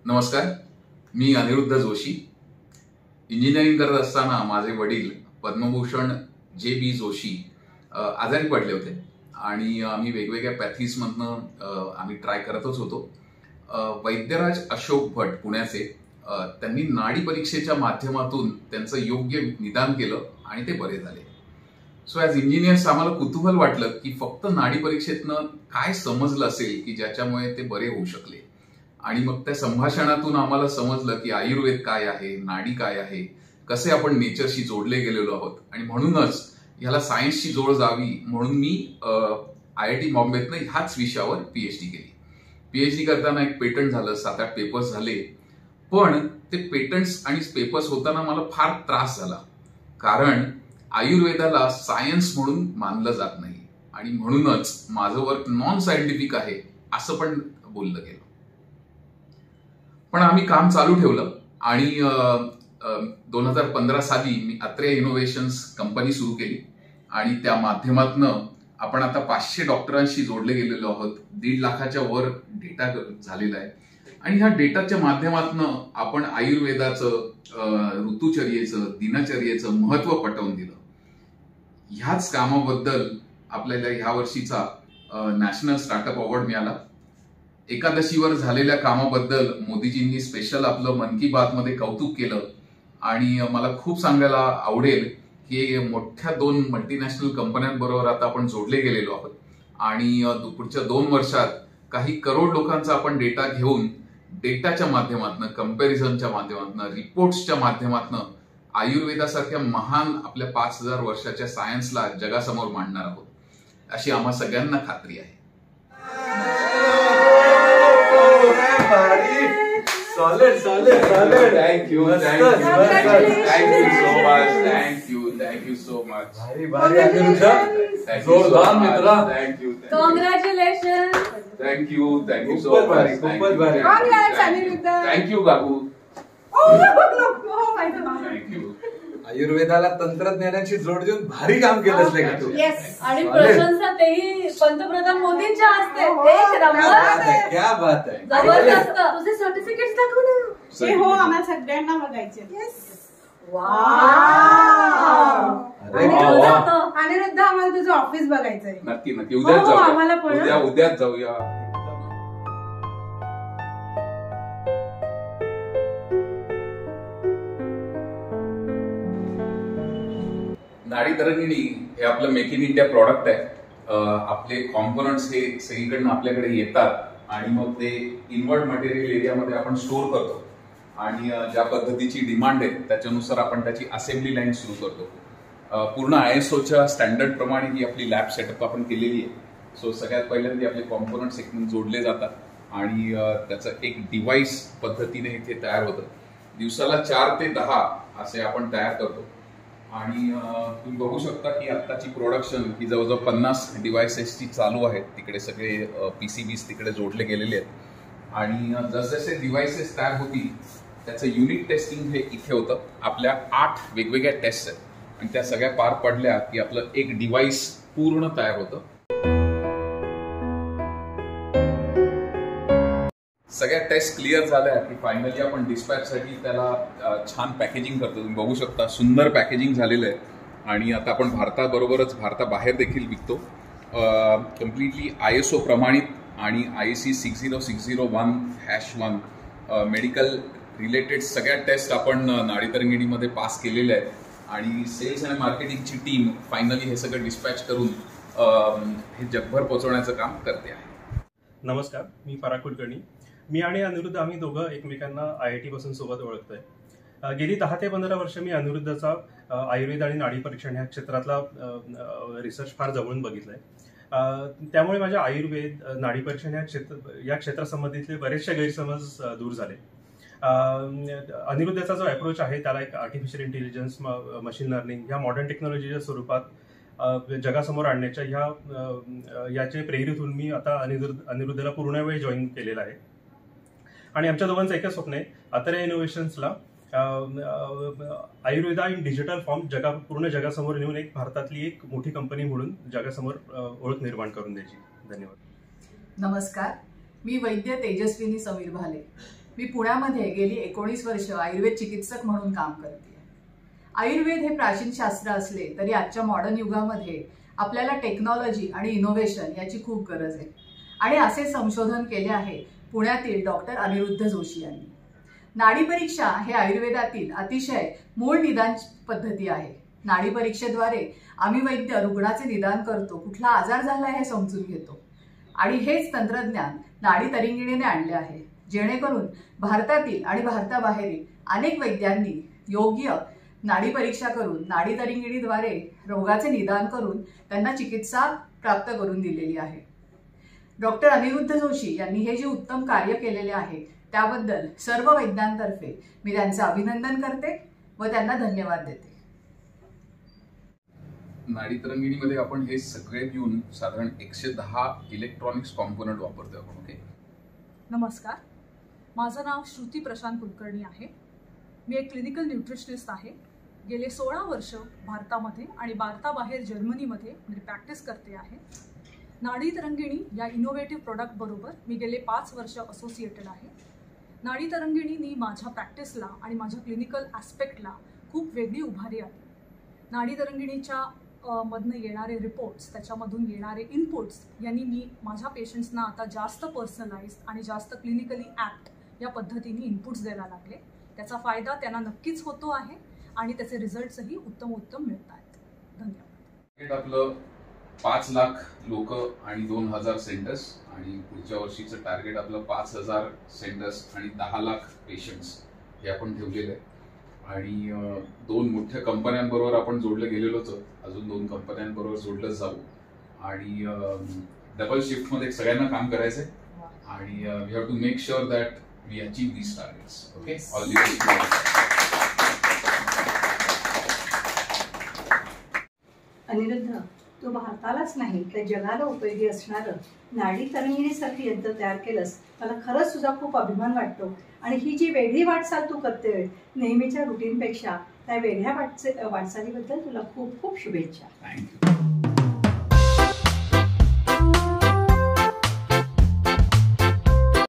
नमस्कार, मी अनिरुद्ध जोशी। इंजिनिअरिंग करत असताना माझे वडील पद्मभूषण जे.बी. जोशी आजारी पडले होते आणि आम्ही वेगवेगळ्या पॅथीजमधनं आम्ही ट्राय करतच होतो। वैद्यराज अशोक भट पुण्याचे त्यांनी नाडी परीक्षेच्या माध्यमातून त्यांचं योग्य निदान केलं आणि ते बरे झाले। सो ॲज इंजिनियर्स आम्हाला कुतूहल वाटलं की फक्त नाडी परीक्षेतनं काय समजलं असेल की ज्याच्यामुळे ते बरे होऊ शकले। आणि मग त्या संभाषणातून आम्हाला समजलं की आयुर्वेद काय आहे, नाडी काय आहे, कसे आपण नेचरशी जोडले गेलेलो आहोत। आणि म्हणूनच ह्याला सायन्सची जोड जावी म्हणून मी IIT बॉम्बेतनं ह्याच विषयावर PhD केली। PhD करताना एक पेटंट झालं, 7-8 पेपर्स झाले, पण ते पेटंट्स आणि पेपर्स होताना मला फार त्रास झाला, कारण आयुर्वेदाला सायन्स म्हणून मानलं जात नाही आणि म्हणूनच माझं वर्क नॉन सायंटिफिक आहे असं पण बोललं गेलं। पण आम्ही काम चालू ठेवलं आणि 2015 साली मी अत्रेय इनोव्हेशन्स कंपनी सुरू केली आणि त्या माध्यमातनं आपण आता 500 डॉक्टरांशी जोडले गेलेलो आहोत। 1.5 लाखाच्या वर डेटा झालेला आहे आणि ह्या डेटाच्या माध्यमातनं आपण आयुर्वेदाचं, ऋतुचर्येचं, दिनचर्येचं महत्व पटवून दिलं। ह्याच कामाबद्दल आपल्याला ह्या वर्षीचा नॅशनल स्टार्टअप अवॉर्ड मिळाला। एकादशीवर झालेल्या कामाबद्दल मोदीजींनी स्पेशल आपलं मन की बात मध्ये कौतुक केलं आणि मला खूप सांगायला आवडेल की मोठ्या 2 मल्टीनॅशनल कंपन्यांबरोबर आता आपण जोडले गेलेलो आहोत आणि पुढच्या 2 वर्षात काही करोड लोकांचा आपण डेटा घेऊन डेटाच्या माध्यमातून, कंपॅरिझनच्या माध्यमातून, रिपोर्ट्सच्या माध्यमातून आयुर्वेदासारख्या महान आपल्या 5000 वर्षाच्या सायन्सला जगासमोर मांडणार आहोत अशी आम्हा सगळ्यांना खात्री आहे। Solid. Thank you so much. भारी अनिरुद्ध, जोरदार मित्रा। Congratulations. Thank you so much. खूपच भारी। Congrats Aniruddha. Thank you गागू। Thank you. आयुर्वेदाला तंत्रज्ञानाची जोड देऊन भारी काम केलंस का तू। येस, आणि प्रशंसा तेही पंतप्रधान मोदींच्या हस्ते। एक नंबर, क्या बात आहे, जबरदस्त। तुझे सर्टिफिकेट्स दाखव ना। ते हो, आम्हाला सगळ्यांना बघायचे। वाव, अनिरुद्ध आम्हाला तुझं ऑफिस बघायचंय। नक्की उद्याच जाऊया। आम्हाला पण उद्याच जाऊया। नाडी तरंगिणी हे आपलं मेक इन इंडिया प्रॉडक्ट आहे। आपले कॉम्पोनंट्स हे सगळीकडनं आपल्याकडे येतात आणि मग ते इनवर्ट मटेरियल एरियामध्ये आपण स्टोअर करतो आणि ज्या पद्धतीची डिमांड आहे त्याच्यानुसार आपण त्याची असेंब्ली लाईन सुरू करतो। पूर्ण ISOच्या स्टँडर्ड प्रमाणे ही आपली लॅब सेटअप आपण केलेली आहे। सो सगळ्यात पहिल्यांदा आपले कॉम्पोनंट्स एकूण जोडले जातात आणि त्याचं एक डिव्हाइस पद्धतीने इथे तयार होतं। दिवसाला 4 ते 10 असे आपण तयार करतो आणि तुम्ही बघू शकता की आत्ताची प्रोडक्शन ही जवळजवळ 50 डिव्हाइसेसची चालू आहे। तिकडे सगळे PCBs तिकडे जोडले गेलेले आहेत आणि जसजसे डिव्हाइसेस तयार होतील त्याचं युनिट टेस्टिंग हे इथे होतं। आपल्या 8 वेगवेगळ्या टेस्ट आहेत आणि त्या सगळ्या पार पडल्या की आपलं एक डिव्हाइस पूर्ण तयार होतं। सगळ्या टेस्ट क्लिअर झाल्या की फायनली आपण डिस्पॅचसाठी त्याला छान पॅकेजिंग करतो। तुम्ही बघू शकता सुंदर पॅकेजिंग झालेलं आहे आणि आता आपण भारताबरोबरच भारताबाहेर देखील विकतो। कम्प्लिटली ISO प्रमाणित आणि IEC 60601-1 मेडिकल रिलेटेड सगळ्या टेस्ट आपण नाडी तरंगिणीमध्ये पास केलेल्या आहेत आणि सेल्स आणि मार्केटिंगची टीम फायनली हे सगळं डिस्पॅच करून हे जगभर पोहोचवण्याचं काम करते आहे। नमस्कार, मी पराग कुलकर्णी। मी आणि अनिरुद्ध आम्ही दोघं एकमेकांना IIT पासून सोबत ओळखतोय। गेली 10 ते 15 वर्ष मी अनिरुद्धचा आयुर्वेद आणि नाडी परीक्षण ह्या क्षेत्रातला रिसर्च फार जवळून बघितलाय। त्यामुळे माझ्या आयुर्वेद, नाडी परीक्षण या क्षेत्रासंबंधीतले बरेचसे गैरसमज दूर झाले। अनिरुद्धचा जो अप्रोच आहे त्याला एक आर्टिफिशियल इंटेलिजन्स, मशीन लर्निंग ह्या मॉडर्न टेक्नॉलॉजीच्या स्वरूपात जगासमोर आणण्याच्या याचे प्रेरित होऊन मी आता अनिरुद्धला पूर्ण वेळ जॉईन केलेला आहे आणि आमच्या दोघांचं एकच स्वप्न आहे, अत्रेय इनोव्हेशन्सला आयुर्वेदा इन डिजिटल फॉर्म पूर्ण जगासमोर नेऊन एक भारतातली एक मोठी कंपनी म्हणून जगासमोर ओळख निर्माण करून द्यायची। धन्यवाद। नमस्कार, मी वैद्य तेजस्विनी समीर भाले। मी पुण्यामध्ये गेली 19 वर्ष आयुर्वेद चिकित्सक म्हणून काम करते. आयुर्वेद हे प्राचीन शास्त्र असले तरी आजच्या मॉडर्न युगामध्ये आपल्याला टेक्नॉलॉजी आणि इनोव्हेशन याची खूप गरज आहे. आणि असे संशोधन केले आहे पुण्यातील डॉक्टर अनिरुद्ध जोशी यांनी. नाडी परीक्षा हे आयुर्वेदातील अतिशय मूळ निदान पद्धती आहे. नाडी परीक्षेद्वारे आम्ही वैद्य रुग्णाचे निदान करतो, कुठला आजार झाला हे समजून घेतो. आणि हेच तंत्रज्ञान नाडी तरिंगिणीने आणले आहे, जेणेकरून भारतातील आणि भारताबाहेरील अनेक वैद्यांनी योग्य नाडी परीक्षा करून नाडी तरिंगिणीद्वारे रोगाचे निदान करून त्यांना चिकित्सा प्राप्त करून दिलेली आहे. डॉक्टर अनिरुद्ध जोशी यांनी हे जे उत्तम कार्य केलेले आहे त्याबद्दल सर्व वैद्यांतर्फे मी त्यांचे अभिनंदन करते व त्यांना धन्यवाद देते. नाडी तरंगिणीमध्ये आपण हे सगळे घेऊन साधारण 110 इलेक्ट्रॉनिक्स कॉम्पोनंट वापरतोय आपण. ओके, नमस्कार, माझं नाव श्रुती प्रशांत कुलकर्णी आहे. मी एक क्लिनिकल न्यूट्रिशनिस्ट आहे. गेले 16 वर्ष भारतामध्ये आणि भारताबाहेर जर्मनीमध्ये मी प्रॅक्टिस करते आहे. नाडी तरंगिणी या इनोव्हेटिव्ह प्रोडक्टबरोबर मी गेले 5 वर्ष असोसिएटेड आहे. नाडी तरंगिणीनी माझ्या प्रॅक्टिसला आणि माझ्या क्लिनिकल ॲस्पेक्टला खूप वेगळी उभारी आली. नाडी तरंगिणीच्या मधनं येणारे रिपोर्ट्स, त्याच्यामधून येणारे इनपुट्स यांनी मी माझ्या पेशंट्सना आता जास्त पर्सनलाइज्ड आणि जास्त क्लिनिकली ॲप्ट या पद्धतीने इनपुट्स द्यायला लागले. त्याचा फायदा त्यांना नक्कीच होतो आहे आणि त्याचे रिझल्ट्सही उत्तम मिळत आहेत. धन्यवाद. आपलं 5 लाख लोक आणि 2000 सेंटर्स आणि पुढच्या वर्षीचं टार्गेट आपलं 5000 सेंटर्स आणि 10 लाख पेशंट्स हे आपण ठेवलेलं आहे. आणि 2 मोठ्या कंपन्यांबरोबर आपण जोडलं गेलेलो होतं, अजून 2 कंपन्यांबरोबर जोडलं जाऊ आणि डबल शिफ्टमध्ये सगळ्यांना काम करायचंय आणि we have to make sure that we achieve these targets. Okay, all the best. Aniruddha, तू भारतालाच नाही तर जगाला उपयोगी असणारं नाडी तरंगिणीसारखी यंत्र तयार केलंस. मला खरंच तुझा खूप अभिमान वाटतो. आणि ही जी वेगळी वाटचाल तू करते नेहमीच्या रुटीनपेक्षा, त्या वेगळ्या वाटचालीबद्दल तुला खूप खूप शुभेच्छा. थँक्यू.